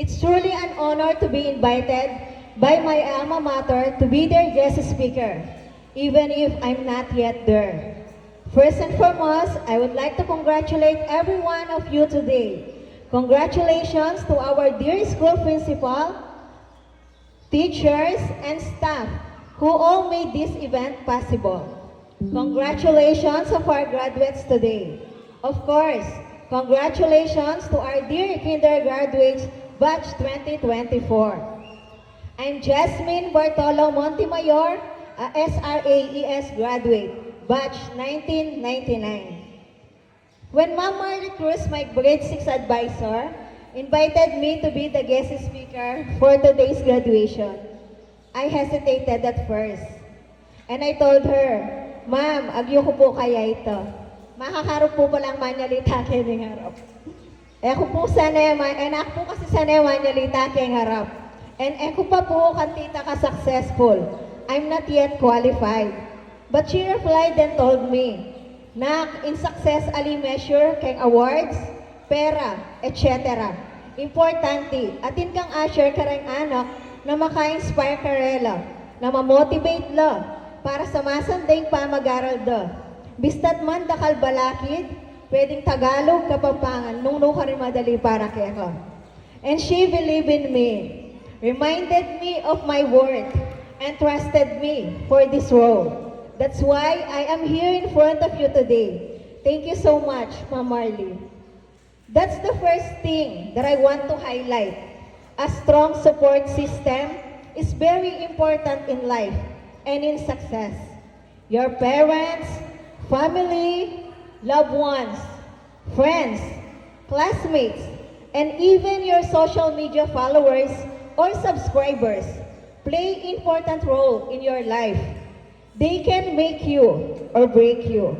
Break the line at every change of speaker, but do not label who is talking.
It's truly an honor to be invited by my alma mater to be their guest speaker, even if I'm not yet there. First and foremost, I would like to congratulate every one of you today. Congratulations to our dear school principal, teachers, and staff who all made this event possible. Congratulations of our graduates today. Of course, congratulations to our dear kindergartens batch 2024. I'm Jasmine Bartolo Montemayor, a SRAES graduate, batch 1999. When Ma'am Marley Cruz, my grade 6 advisor, invited me to be the guest speaker for today's graduation, I hesitated at first. And I told her, Ma'am, agyo ko po kaya ito. Makakarap po palang manyalita keng harap. Eko po sana, enak po kasi sana manyalita keng harap. And eko pa po kantita ka successful. I'm not yet qualified. But she replied and told me, Nak, in success ali measure keng awards, pera, etc. Importante, atin kang asher kareng anak na maka-inspire karela, na ma-motivate la, para sa masanding pamag-aral da. Bistat man dakal balakid, pwedeng Tagalog, Kapampangan, nung ka rin madali para kaya. And she believed in me, reminded me of my worth, and trusted me for this role. That's why I am here in front of you today. Thank you so much, Ma'am Marley. That's the first thing that I want to highlight. A strong support system is very important in life and in success. Your parents, family, loved ones, friends, classmates, and even your social media followers or subscribers play important role in your life. They can make you or break you.